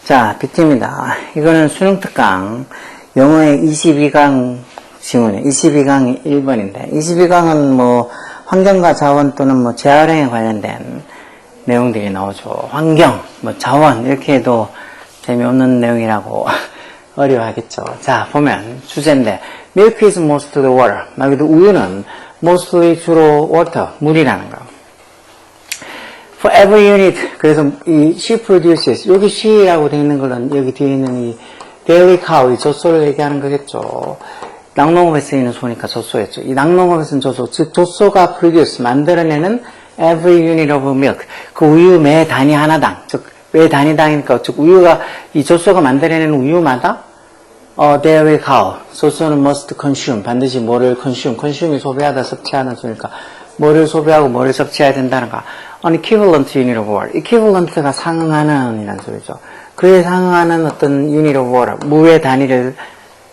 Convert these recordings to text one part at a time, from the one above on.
자, 뷰티입니다. 이거는 수능 특강, 영어의 22강 지문이에요. 22강이 1번인데, 22강은 뭐, 환경과 자원 또는 뭐, 재활용에 관련된 내용들이 나오죠. 환경, 뭐, 자원, 이렇게 해도 재미없는 내용이라고 어려워하겠죠. 자, 보면, 주제인데, Milk is mostly water. 말 그대로 우유는 mostly 주로 water, 물이라는 거. For every unit, 그래서 이 she produces, 여기 she라고 되어 있는 거는 여기 뒤에 있는 이 dairy cow, 이 젖소를 얘기하는 거겠죠. 낙농업에 쓰이는 소니까 젖소였죠. 이 낙농업에 쓰는 젖소, 즉 젖소가 produce, 만들어내는 every unit of milk, 그 우유 매 단위 하나당, 즉 매 단위당이니까 즉 우유가, 이 젖소가 만들어내는 우유마다 dairy cow, 젖소는 must consume, 반드시 뭐를 consume이 소비하다, 섭취하는 소니까 뭐를 소비하고 뭐를 섭취해야 된다는 거. an equivalent unit of water. equivalent가 상응하는 이란 소리죠. 그에 상응하는 어떤 unit of water, 무의 단위를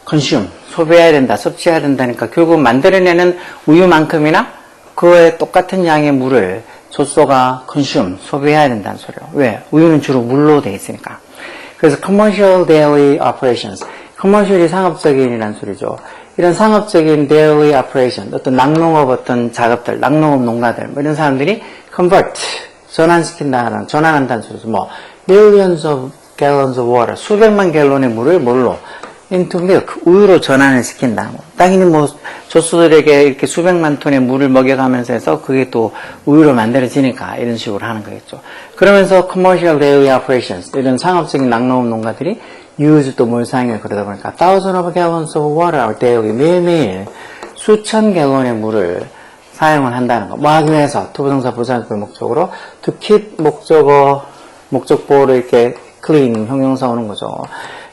consume, 소비해야 된다, 섭취해야 된다니까 결국 만들어내는 우유만큼이나 그에 똑같은 양의 물을 젖소가 consume, 소비해야 된다는 소리예요. 왜? 우유는 주로 물로 되어 있으니까. 그래서 commercial daily operations, commercial이 상업적인이란 소리죠. 이런 상업적인 daily operation, 어떤 낙농업 어떤 작업들, 낙농업 농가들, 뭐 이런 사람들이 convert, 전환한다는 소리죠. 뭐, millions of gallons of water, 수백만 갤론의 물을 뭘로? into milk, 우유로 전환을 시킨다. 당연히 뭐, 젖소들에게 이렇게 수백만 톤의 물을 먹여가면서 해서 그게 또 우유로 만들어지니까 이런 식으로 하는 거겠죠. 그러면서 commercial daily operations, 이런 상업적인 낙농업 농가들이 use 또 뭘 사용해 그러다 보니까 thousands of gallons of water daily, 매일매일 수천 갤론의 물을 사용을 한다는 거. 뭐 하기 위해서 투부정사 부사절 목적으로 to keep 목적보호를 이렇게 clean 형용사 오는 거죠.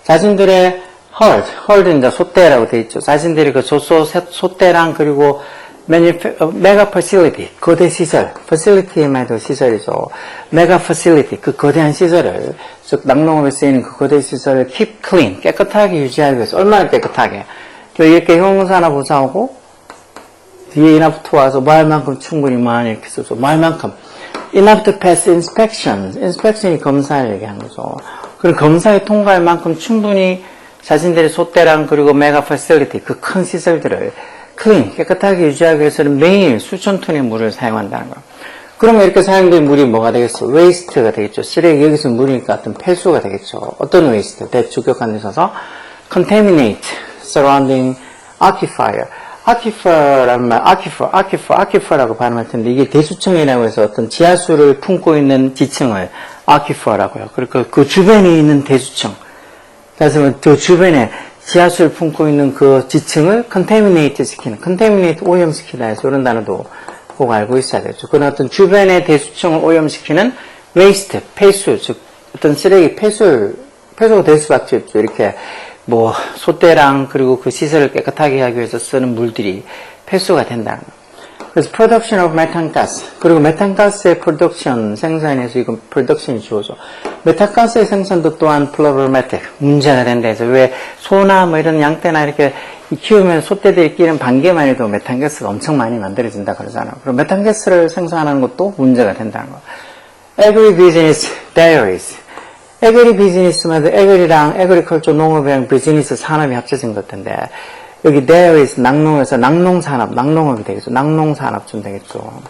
자신들의 herd는 이제 소떼라고 되어 있죠. 자신들이 그 젖소 소떼랑 그리고 메가 facility, 거대 시설, facility에만 해도 시설이죠. 메가 facility, 그 거대한 시설을, 즉 낙농업에 쓰이는 그 거대 시설을 keep clean, 깨끗하게 유지하기 위해서 얼마나 깨끗하게 이렇게 형용사나 부사하고 뒤에 enough to 와서 뭐 할 만큼 충분히 많이 이렇게 써서 뭐 할 만큼 enough to pass inspection, inspection이 검사를 얘기하는 거죠. 그리고 검사에 통과할 만큼 충분히 자신들의 소떼랑 그리고 메가 facility, 그 큰 시설들을 clean, 깨끗하게 유지하기 위해서는 매일 수천 톤의 물을 사용한다는 거예요. 그러면 이렇게 사용된 물이 뭐가 되겠어? waste가 되겠죠. 쓰레기, 여기서 물이니까 어떤 폐수가 되겠죠. 어떤 waste? 대주격관에 있어서 contaminate surrounding aquifer. aquifer라는 말, aquifer라고 발음할 텐데 이게 대수층이라고 해서 어떤 지하수를 품고 있는 지층을 aquifer라고 해요. 그러니까 그 주변에 있는 대수층. 그래서 그 주변에 지하수를 품고 있는 그 지층을 contaminate 시키는, contaminate 오염시키다 해서 이런 단어도 꼭 알고 있어야 되죠. 그런 어떤 주변의 대수층을 오염시키는 waste, 폐수, 즉 어떤 쓰레기, 폐수가 될 수밖에 없죠. 이렇게 뭐 소떼랑 그리고 그 시설을 깨끗하게 하기 위해서 쓰는 물들이 폐수가 된다는 거예요. 그래서 production of methane gas, 그리고 메탄가스의 production, 생산에서 이건 production이 주어져. 메탄가스의 생산도 또한 problematic, 문제가 된다 해서 왜 소나 뭐 이런 양떼나 이렇게 키우면 소떼들이 끼는 반개만 해도 메탄가스가 엄청 많이 만들어진다 그러잖아요. 그럼 메탄가스를 생산하는 것도 문제가 된다는 거예요. agribusiness dairies, agribusiness만 해도 agri랑 agriculture 농업이랑 비즈니스 산업이 합쳐진 것 같은데 여기 dairies 낙농에서 낙농산업, 낙농업이 되겠죠. 낙농산업쯤 되겠죠.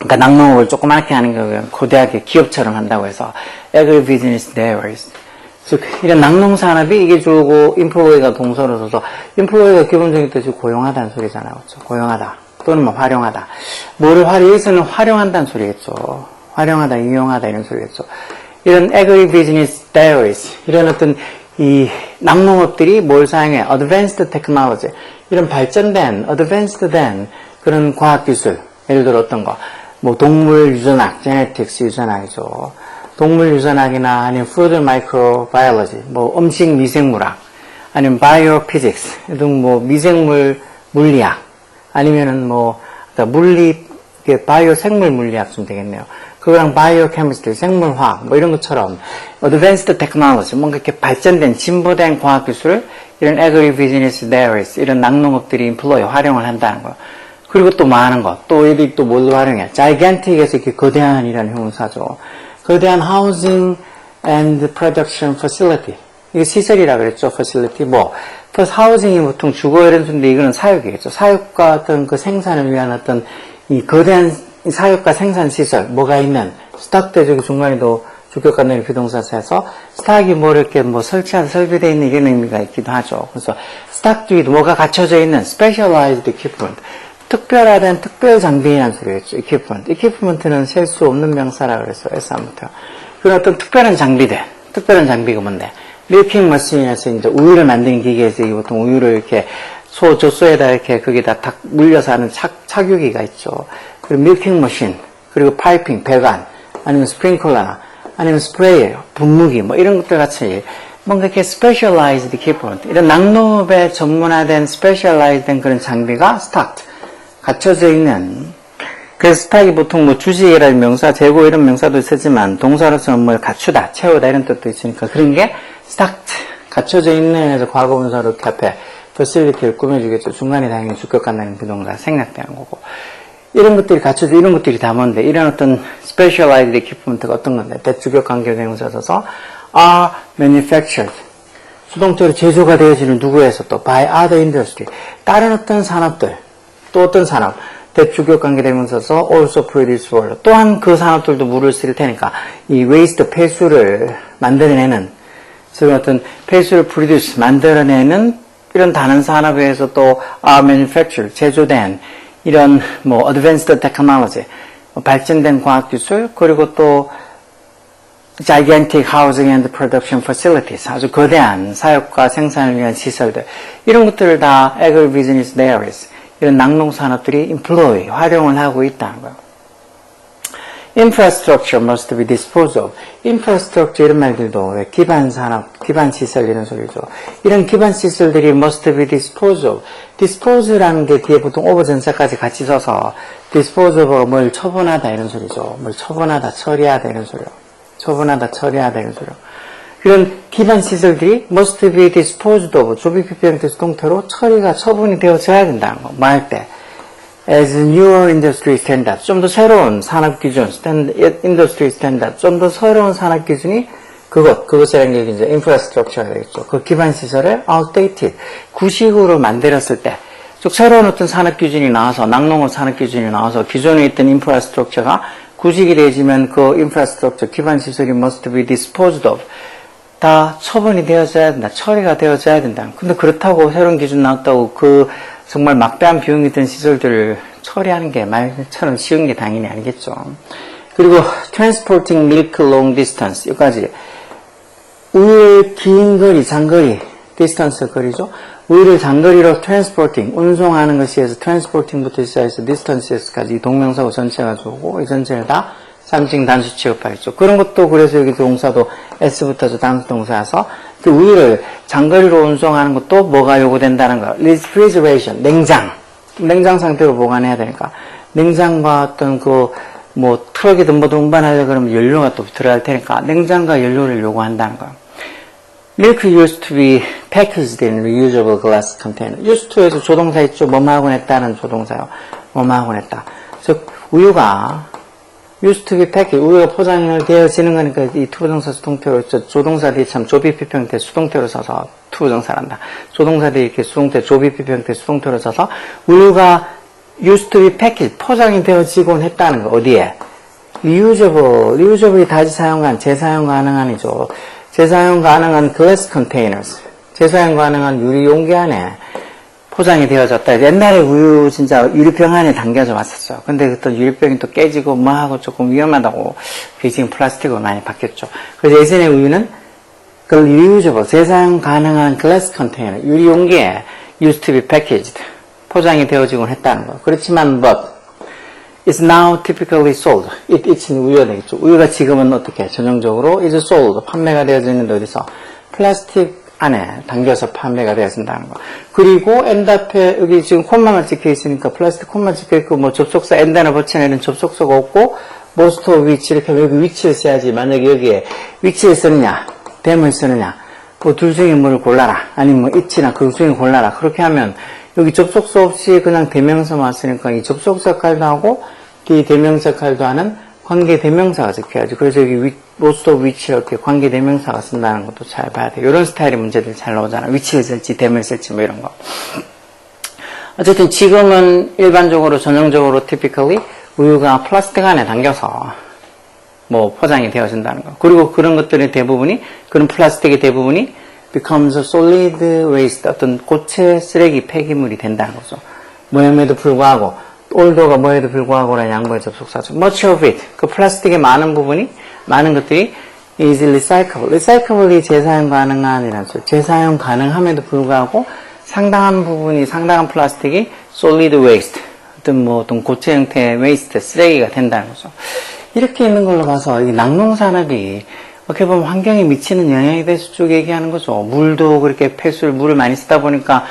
그러니까 낙농업을 조그맣게 하는 거면 거대하게 기업처럼 한다고 해서 agribusiness dairies. 즉 이런 낙농산업이 이게 주고 employ가 동사로 써서 employ가 기본적인 뜻이 고용하다는 소리잖아요. 그렇죠? 고용하다 또는 뭐 활용하다. 뭐를 여기서는 활용한다는 소리겠죠. 활용하다, 이용하다 이런 소리겠죠. 이런 agribusiness dairies, 이런 어떤 이 낙농업들이 뭘 사용해? advanced technology, 이런 발전된, advanced 된 그런 과학기술, 예를 들어 어떤 거, 뭐 동물 유전학, genetics 유전학이죠. 동물 유전학이나 아니면 food microbiology, 뭐 음식 미생물학, 아니면 biophysics 등 뭐 미생물 물리학, 아니면은 뭐 물리, 바이오 생물 물리학 좀 되겠네요. 그거랑 바이오케미스트리, 생물화학, 뭐 이런 것처럼, 어드밴스드 테크놀로지, 뭔가 이렇게 발전된, 진보된 과학기술을 이런 agribusiness dairies, 이런 낙농업들이 인플로이, 활용을 한다는 거예요. 그리고 또 많은 것, 또 얘들이 또 뭘 활용해? gigantic에서 이렇게 거대한이라는 형용사죠. 거대한 housing and production facility. 이게 시설이라 그랬죠, facility. 뭐, housing이 보통 주거 이런 수인데 이거는 사육이겠죠. 사육과 어떤 그 생산을 위한 어떤 이 거대한 사육과 생산 시설, 뭐가 있는, 스탁대 저기 중간에도 주격관련의 비동사에서 스탁이 뭐 이렇게 뭐 설치한, 설비되어 있는 이런 의미가 있기도 하죠. 그래서 스탁 중에도 뭐가 갖춰져 있는 specialized equipment. 특별화된 특별 장비라는 소리였죠. equipment는 셀 수 없는 명사라 그랬어요. S3부터. 그런 어떤 특별한 장비들. 특별한 장비가 뭔데? 밀킹 머신에서 이제 우유를 만드는 기계에서 이게 보통 우유를 이렇게 젖소에다 이렇게 거기다 탁 물려서 하는 착유기가 있죠. 그리고 밀킹 머신, 그리고 파이핑, 배관, 아니면 스프링클러나, 아니면 스프레이어, 분무기, 뭐 이런 것들 같이 뭔가 이렇게 specialized equipment, 이런 낙농업에 전문화된 specialized 된 그런 장비가 stocked, 갖춰져 있는. 그래서 스탁이 보통 뭐 주식이라는 명사, 재고 이런 명사도 쓰지만 동사로서는 뭘 갖추다, 채우다 이런 뜻도 있으니까 그런 게 stocked, 갖춰져 있는 해서 과거분사로 이렇게 앞에 facility를 꾸며주겠죠. 중간에 당연히 주격간다는 비동사 생략되는 거고. 이런 것들이 갖춰져, 이런 것들이 다 뭔데, 이런 어떤 specialized equipment가 어떤 건데, 대주격 관계 대명사 써서 are manufactured. 수동적으로 제조가 되어지는 누구에서 또 by other industry. 다른 어떤 산업들, 또 어떤 산업, 대주격 관계 대명사 써서 also produce for. 또한 그 산업들도 물을 쓸 테니까 이 waste 폐수를 만들어내는, 그래서 어떤 폐수를 produce, 만들어내는 이런 다른 산업에 의해서 또 are manufactured, 제조된 이런 뭐 advanced technology, 발전된 과학기술, 그리고 또 gigantic housing and production facilities, 아주 거대한 사육과 생산을 위한 시설들, 이런 것들을 다 agribusiness dairies, 이런 낙농산업들이 employ, 활용을 하고 있다는 거예요. Infrastructure must be disposed of. Infrastructure 이런 말들도 기반산업, 기반시설 이런 소리죠. 이런 기반시설들이 must be disposed of. dispose라는 게 뒤에 보통 over 전사까지 같이 써서 dispose of가 뭘 처분하다 이런 소리죠. 뭘 처분하다, 처리하다 이런 소리요. 처분하다, 처리하다 이런 소리요. 이런 기반시설들이 must be disposed of. 조비 PP형태 수동태로 처리가, 처분이 되어져야 된다는 거. 뭐 할 때. as newer industry standard, 좀 더 새로운 산업 기준, industry standard, 좀 더 새로운 산업 기준이 그것이라는 게 이제 infrastructure가 되겠죠. 그 기반 시설을 outdated, 구식으로 만들었을 때, 즉 새로운 어떤 산업 기준이 나와서, 낙농업 산업 기준이 나와서 기존에 있던 infrastructure가 구식이 되어지면 그 infrastructure, 기반 시설이 must be disposed of, 다 처분이 되어져야 된다, 처리가 되어져야 된다. 근데 그렇다고 새로운 기준 나왔다고 그 정말 막대한 비용이 든 시설들을 처리하는 게 말처럼 쉬운 게 당연히 아니겠죠. 그리고 transporting milk long distance, 여기까지 우유를 긴 거리, 장거리, distance 거리죠. 우유를 장거리로 transporting, 운송하는 것이 해서 transporting부터 시작해서 distance까지 이 동명사고 전체가 주고 이 전체를 다 3층 단수 취급하겠죠. 그런 것도 그래서 여기 동사도 S부터 단수 동사여서 그 우유를 장거리로 운송하는 것도 뭐가 요구된다는 거. refrigeration, 냉장 상태로 보관해야 되니까. 냉장과 어떤 뭐 트럭이든 뭐든 운반하려고 그러면 연료가 또 들어갈 테니까 냉장과 연료를 요구한다는 거. Milk used to be packaged in reusable glass container. used to에서 조동사 있죠. 뭐뭐하곤 했다는 조동사요. 뭐뭐하곤 했다. 즉 우유가 used to be packaged, 우유가 포장이 되어지는 거니까 이 투부정사 수동태로, 조동사 뒤에 참 조비피평태 수동태로 써서 투부정사란다. 조동사 뒤에 이렇게 수동태, 조비피평태 수동태로 써서 우유가 used to be packaged, 포장이 되어지곤 했다는 거. 어디에? reusable이 다시 사용 재사용 가능한이죠. 재사용 가능한 glass containers, 재사용 가능한 유리 용기 안에 포장이 되어졌다. 옛날에 우유 진짜 유리병 안에 담겨져 왔었죠. 근데 그때 유리병이 또 깨지고 뭐하고 조금 위험하다고 그게 지금 플라스틱으로 많이 바뀌었죠. 그래서 예전에 우유는 그 reusable, 재사용 가능한 glass container, 유리 용기에 used to be packaged, 포장이 되어지곤 했다는 거. 그렇지만 but it's now typically sold. it's 우유가 되겠죠. 우유가 지금은 어떻게 전형적으로 is sold, 판매가 되어져 있는데 어디서? 플라스틱 안에 담겨서 판매가 되어진다는 거. 그리고 end 앞에 여기 지금 콤마만 찍혀 있으니까 플라스틱 콤마 찍혀 있고 뭐 접속사 엔드나 버치나 이런 접속사가 없고 most of which 이렇게 여기 위치를 써야지. 만약에 여기에 위치를 쓰느냐, them을 쓰느냐, 그 둘 중에 뭐를 골라라. 아니면 뭐 it나 그 중에 골라라. 그렇게 하면 여기 접속사 없이 그냥 대명사만 쓰니까 이 접속사 역할도 하고 이 대명사 역할도 하는 관계 대명사가 적혀야지. 그래서 여기 most of which 이렇게 관계 대명사가 쓴다는 것도 잘 봐야 돼. 이런 스타일의 문제들 잘 나오잖아. 위치를 쓸지, them을 쓸지 뭐 이런 거. 어쨌든 지금은 일반적으로 전형적으로 typically 우유가 플라스틱 안에 담겨서 뭐 포장이 되어진다는 거. 그리고 그런 것들의 대부분이 그런 플라스틱의 대부분이 becomes a solid waste 어떤 고체 쓰레기 폐기물이 된다는 거죠. 뭐임에도 불구하고 older가 뭐에도 불구하고라는 양보의 접속사죠. much of it 그 플라스틱의 많은 부분이 많은 것들이 is recyclable. recyclable이 재사용 가능한이라는 소리. 재사용 가능함에도 불구하고 상당한 부분이 상당한 플라스틱이 solid waste 어떤 고체 형태의 waste 쓰레기가 된다는 거죠. 이렇게 있는 걸로 봐서 이 낙농산업이 어떻게 보면 환경에 미치는 영향에 대해서 쭉 얘기하는 거죠. 물도 그렇게 물을 많이 쓰다 보니까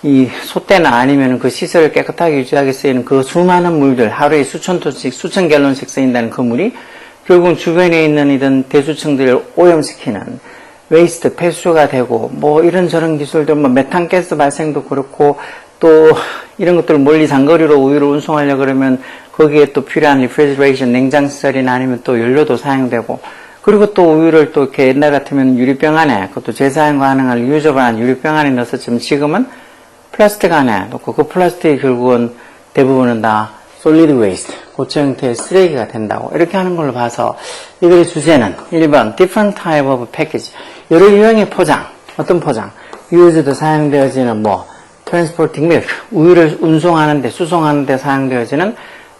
이 솥대나 아니면 그 시설을 깨끗하게 유지하게 쓰이는 그 수많은 물들 하루에 수천 톤씩 수천 갤런씩 쓰인다는 그 물이 결국은 주변에 있는 이런 대수층들을 오염시키는 웨이스트, 폐수가 되고 이런저런 기술들 메탄가스 발생도 그렇고 또 이런 것들을 멀리 장거리로 우유를 운송하려고 그러면 거기에 또 필요한 리프리저레이션, 냉장시설이나 아니면 또 연료도 사용되고 그리고 또 우유를 또 이렇게 옛날 같으면 유리병 안에 그것도 재사용 가능한 리유저블한 유리병 안에 넣었지만 지금은 플라스틱 안에 넣고 그 플라스틱이 결국은 대부분은 다 solid waste, 고체 형태의 쓰레기가 된다고 이렇게 하는 걸로 봐서 이들의 주제는 1번 different type of package 여러 유형의 포장, 어떤 포장? used 사용되어지는 transporting milk, 우유를 운송하는데 수송하는데 사용되어지는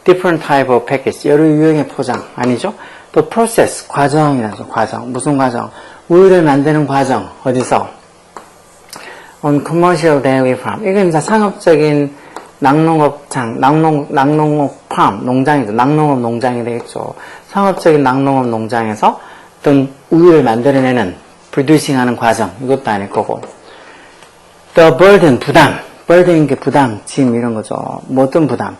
different type of package 여러 유형의 포장 아니죠? 또 process, 과정이라죠. 과정. 무슨 과정? 우유를 만드는 과정. 어디서? on commercial dairy farm. 이건 이제 상업적인 낙농업장, 낙농업 farm, 농장이죠. 낙농업 농장이 되겠죠. 상업적인 낙농업 농장에서 어떤 우유를 만들어내는, producing 하는 과정. 이것도 아닐 거고. the burden, 부담. burden인 게 부담, 짐, 이런 거죠. 어떤 부담?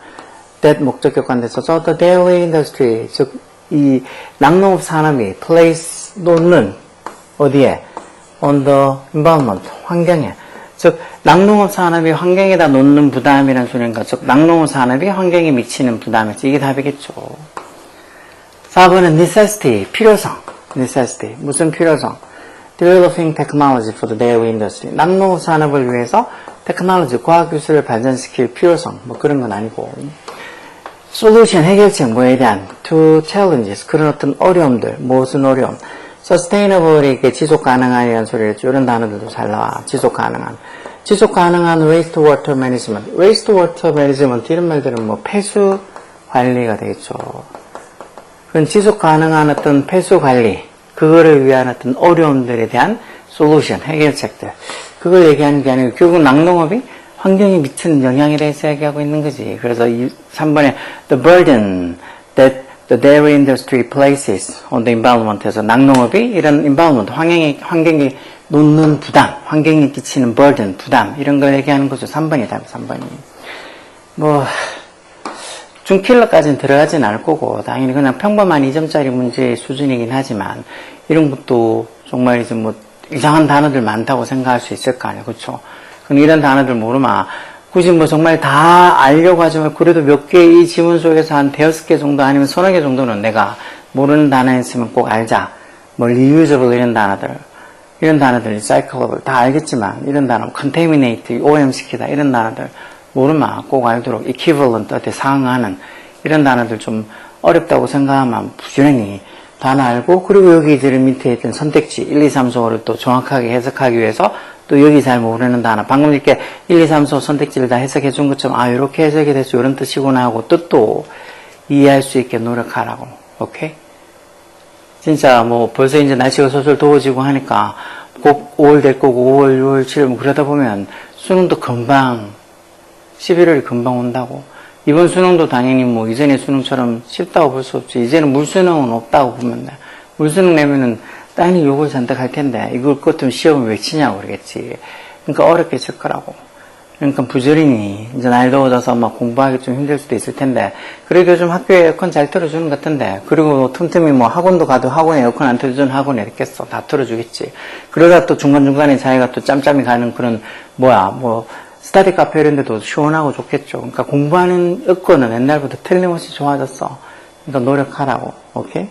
that 목적격관대 써서 the dairy industry, 즉, 이 낙농업 산업이 place 놓는 어디에? on the environment, 환경에. 즉 낙농업 산업이 환경에다 놓는 부담이라는 소리인가? 즉 낙농업 산업이 환경에 미치는 부담이지. 이게 답이겠죠. 4번은 necessity, 필요성. necessity, 무슨 필요성? developing technology for the dairy industry. 낙농업 산업을 위해서 테크놀로지, 과학기술을 발전시킬 필요성. 그런 건 아니고. 솔루션, 해결책, 뭐에 대한 two challenges, 그런 어떤 어려움들, 무슨 어려움, sustainable이 지속 가능한이라는 소리를 했죠. 이런 단어들도 잘 나와. 지속 가능한 wastewater management, wastewater management 이런 말들은 폐수 관리가 되겠죠. 그건 지속 가능한 어떤 폐수 관리, 그거를 위한 어떤 어려움들에 대한 솔루션, 해결책들, 그걸 얘기하는 게 아니고 결국 낙농업이 환경에 미치는 영향에 대해서 얘기하고 있는 거지. 그래서 3번에 the burden that the dairy industry places on the environment에서 낙농업이 이런 environment, 환경에 놓는 부담, 환경에 끼치는 burden, 부담 이런 걸 얘기하는 거죠. 3번이다. 3번이. 중킬러까지는 들어가진 않을 거고 당연히 그냥 평범한 2점짜리 문제의 수준이긴 하지만 이런 것도 정말 이제 이상한 단어들 많다고 생각할 수 있을 거 아니에요. 그렇죠? 근데 이런 단어들 모르면 굳이 정말 다 알려고 하지만 그래도 몇 개 이 지문 속에서 한 5개 정도 아니면 서너 개 정도는 내가 모르는 단어 있으면 꼭 알자. reusable 이런 단어들, recyclable 다 알겠지만 이런 단어, contaminate, 오염시키다 이런 단어들 모르면 꼭 알도록 equivalent, 어때 상응하는 이런 단어들 좀 어렵다고 생각하면 부지런히 단어 알고 그리고 여기들 밑에 있던 선택지 1, 2, 3, 4를 또 정확하게 해석하기 위해서 또 여기 잘 모르는 단어 방금 이렇게 1, 2, 3, 4 선택지를 다 해석해 준 것처럼 이렇게 해석이 됐어 이런 뜻이구나 하고 뜻도 이해할 수 있게 노력하라고. 오케이? 진짜 벌써 이제 날씨가 슬슬 더워지고 하니까 곧 5월 될 거고 5월, 6월, 7월 그러다 보면 수능도 금방 11월이 금방 온다고. 이번 수능도 당연히 이전의 수능처럼 쉽다고 볼 수 없지. 이제는 물수능은 없다고 보면 돼. 물수능 내면은 당연히 요걸 선택할 텐데 이걸 그것 좀 시험을 왜 치냐고 그러겠지. 그러니까 어렵게 칠 거라고. 그러니까 부지런히 이제 날 더워져서 막 공부하기 좀 힘들 수도 있을 텐데 그래도 요즘 학교에 에어컨 잘 틀어주는 것 같은데 그리고 틈틈이 뭐 학원도 가도 학원에 에어컨 안 틀어주는 학원이 있겠어. 다 틀어주겠지. 그러다 또 중간중간에 자기가 또 짬짬이 가는 그런 뭐 스터디 카페 이런 데도 시원하고 좋겠죠. 그러니까 공부하는 여건은 옛날보다 틀림없이 좋아졌어. 그러니까 노력하라고. 오케이?